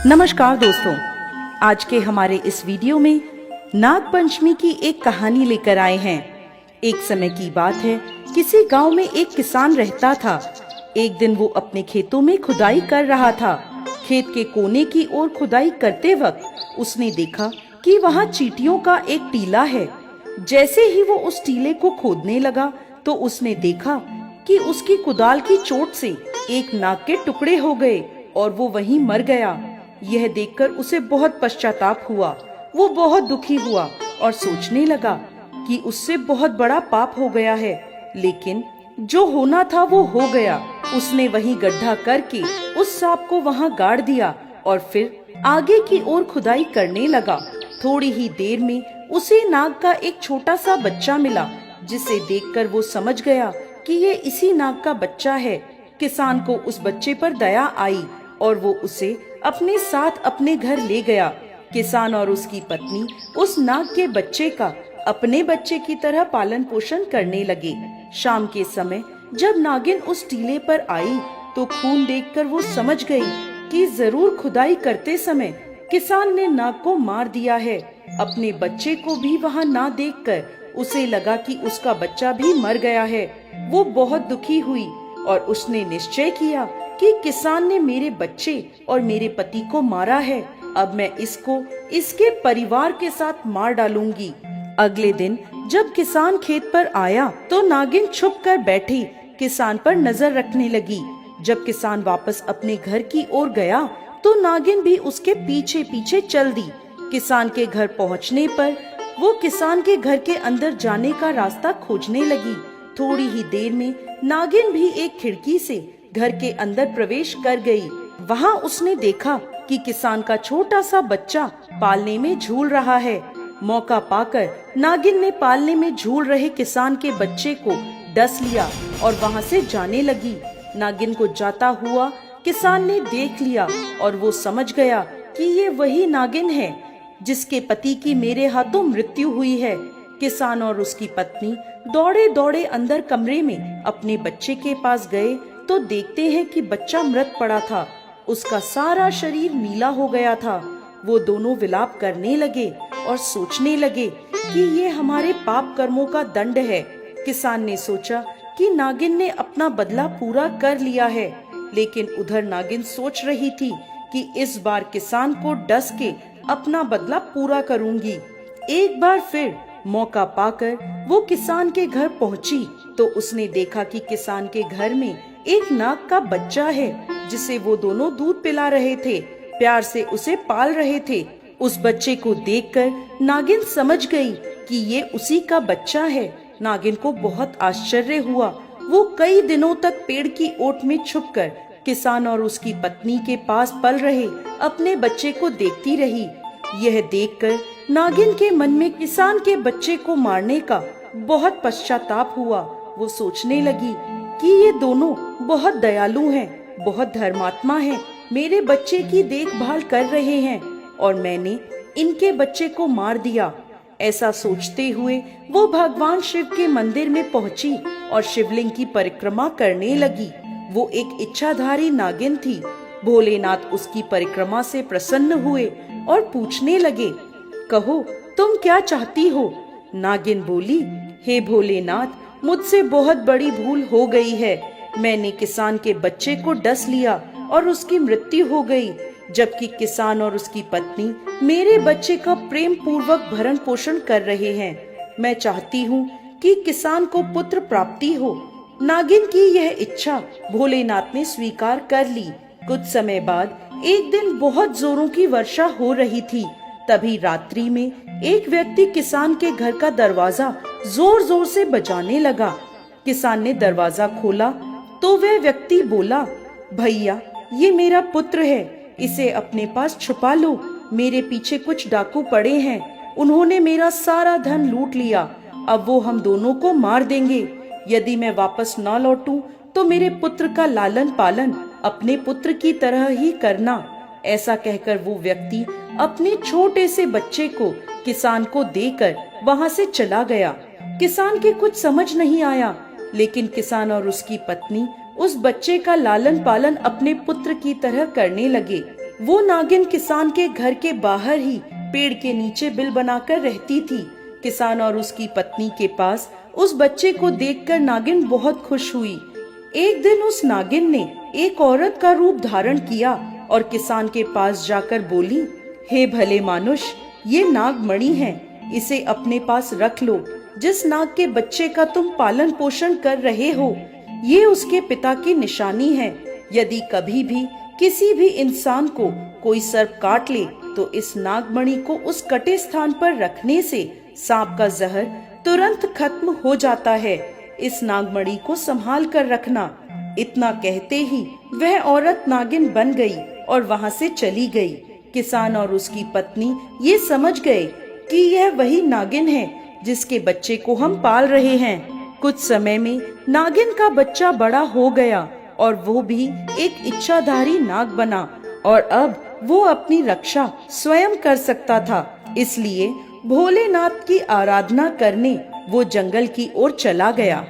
नमस्कार दोस्तों, आज के हमारे इस वीडियो में नाग पंचमी की एक कहानी लेकर आए हैं। एक समय की बात है, किसी गांव में एक किसान रहता था। एक दिन वो अपने खेतों में खुदाई कर रहा था। खेत के कोने की ओर खुदाई करते वक्त उसने देखा कि वहाँ चींटियों का एक टीला है। जैसे ही वो उस टीले को खोदने लगा तो उसने देखा कि उसकी कुदाल की चोट से एक नाग के टुकड़े हो गए और वो वहीं मर गया। यह देखकर उसे बहुत पश्चाताप हुआ। वो बहुत दुखी हुआ और सोचने लगा कि उससे बहुत बड़ा पाप हो गया है, लेकिन जो होना था वो हो गया। उसने वहीं गड्ढा करके उस सांप को वहां गाड़ दिया और फिर आगे की ओर खुदाई करने लगा। थोड़ी ही देर में उसे नाग का एक छोटा सा बच्चा मिला, जिसे देखकर वो समझ गया कि ये इसी नाग का बच्चा है। किसान को उस बच्चे पर दया आई और वो उसे अपने साथ अपने घर ले गया। किसान और उसकी पत्नी उस नाग के बच्चे का अपने बच्चे की तरह पालन पोषण करने लगे। शाम के समय जब नागिन उस टीले पर आई तो खून देखकर वो समझ गई कि जरूर खुदाई करते समय किसान ने नाग को मार दिया है। अपने बच्चे को भी वहाँ ना देखकर उसे लगा कि उसका बच्चा भी मर गया है। वो बहुत दुखी हुई और उसने निश्चय किया कि किसान ने मेरे बच्चे और मेरे पति को मारा है। अब मैं इसको इसके परिवार के साथ मार डालूंगी। अगले दिन जब किसान खेत पर आया तो नागिन छुप कर बैठी किसान पर नजर रखने लगी। जब किसान वापस अपने घर की ओर गया तो नागिन भी उसके पीछे पीछे चल दी। किसान के घर पहुंचने पर वो किसान के घर के अंदर जाने का रास्ता खोजने लगी। थोड़ी ही देर में नागिन भी एक खिड़की से घर के अंदर प्रवेश कर गई। वहाँ उसने देखा कि किसान का छोटा सा बच्चा पालने में झूल रहा है। मौका पाकर नागिन ने पालने में झूल रहे किसान के बच्चे को डस लिया और वहाँ से जाने लगी। नागिन को जाता हुआ किसान ने देख लिया और वो समझ गया कि ये वही नागिन है जिसके पति की मेरे हाथों मृत्यु हुई है। किसान और उसकी पत्नी दौड़े दौड़े अंदर कमरे में अपने बच्चे के पास गए तो देखते हैं कि बच्चा मृत पड़ा था। उसका सारा शरीर नीला हो गया था। वो दोनों विलाप करने लगे और सोचने लगे कि ये हमारे पाप कर्मों का दंड है। किसान ने सोचा कि नागिन ने अपना बदला पूरा कर लिया है, लेकिन उधर नागिन सोच रही थी कि इस बार किसान को डस के अपना बदला पूरा करूंगी। एक बार फिर मौका पाकर वो किसान के घर पहुंची तो उसने देखा कि किसान के घर में एक नाग का बच्चा है जिसे वो दोनों दूध पिला रहे थे, प्यार से उसे पाल रहे थे। उस बच्चे को देखकर नागिन समझ गई कि ये उसी का बच्चा है। नागिन को बहुत आश्चर्य हुआ। वो कई दिनों तक पेड़ की ओट में छुपकर किसान और उसकी पत्नी के पास पल रहे अपने बच्चे को देखती रही। यह देखकर नागिन के मन में किसान के बच्चे को मारने का बहुत पश्चाताप हुआ। वो सोचने लगी कि ये दोनों बहुत दयालु हैं, बहुत धर्मात्मा हैं, मेरे बच्चे की देखभाल कर रहे हैं और मैंने इनके बच्चे को मार दिया। ऐसा सोचते हुए वो भगवान शिव के मंदिर में पहुंची और शिवलिंग की परिक्रमा करने लगी। वो एक इच्छाधारी नागिन थी। भोलेनाथ उसकी परिक्रमा से प्रसन्न हुए और पूछने लगे, कहो तुम क्या चाहती हो? नागिन बोली, हे भोलेनाथ, मुझसे बहुत बड़ी भूल हो गई है। मैंने किसान के बच्चे को डस लिया और उसकी मृत्यु हो गई, जबकि किसान और उसकी पत्नी मेरे बच्चे का प्रेम पूर्वक भरण पोषण कर रहे हैं। मैं चाहती हूँ कि किसान को पुत्र प्राप्ति हो। नागिन की यह इच्छा भोलेनाथ ने स्वीकार कर ली। कुछ समय बाद एक दिन बहुत जोरों की वर्षा हो रही थी। तभी रात्रि में एक व्यक्ति किसान के घर का दरवाजा जोर जोर से बजाने लगा। किसान ने दरवाजा खोला तो वह व्यक्ति बोला, भैया, ये मेरा पुत्र है, इसे अपने पास छुपा लो। मेरे पीछे कुछ डाकू पड़े हैं, उन्होंने मेरा सारा धन लूट लिया। अब वो हम दोनों को मार देंगे। यदि मैं वापस न लौटूं तो मेरे पुत्र का लालन पालन अपने पुत्र की तरह ही करना। ऐसा कहकर वो व्यक्ति अपने छोटे से बच्चे को किसान को देकर वहाँ से चला गया। किसान के कुछ समझ नहीं आया, लेकिन किसान और उसकी पत्नी उस बच्चे का लालन पालन अपने पुत्र की तरह करने लगे। वो नागिन किसान के घर के बाहर ही पेड़ के नीचे बिल बनाकर रहती थी। किसान और उसकी पत्नी के पास उस बच्चे को देखकर नागिन बहुत खुश हुई। एक दिन उस नागिन ने एक औरत का रूप धारण किया और किसान के पास जाकर बोली, हे भले मानुष, ये नागमणि है, इसे अपने पास रख लो। जिस नाग के बच्चे का तुम पालन पोषण कर रहे हो, ये उसके पिता की निशानी है। यदि कभी भी किसी भी इंसान को कोई सर्प काट ले तो इस नागमणि को उस कटे स्थान पर रखने से सांप का जहर तुरंत खत्म हो जाता है। इस नागमणि को संभाल कर रखना। इतना कहते ही वह औरत नागिन बन गई और वहां से चली गई। किसान और उसकी पत्नी ये समझ गए कि यह वही नागिन है जिसके बच्चे को हम पाल रहे हैं। कुछ समय में नागिन का बच्चा बड़ा हो गया और वो भी एक इच्छाधारी नाग बना और अब वो अपनी रक्षा स्वयं कर सकता था। इसलिए भोलेनाथ की आराधना करने वो जंगल की ओर चला गया।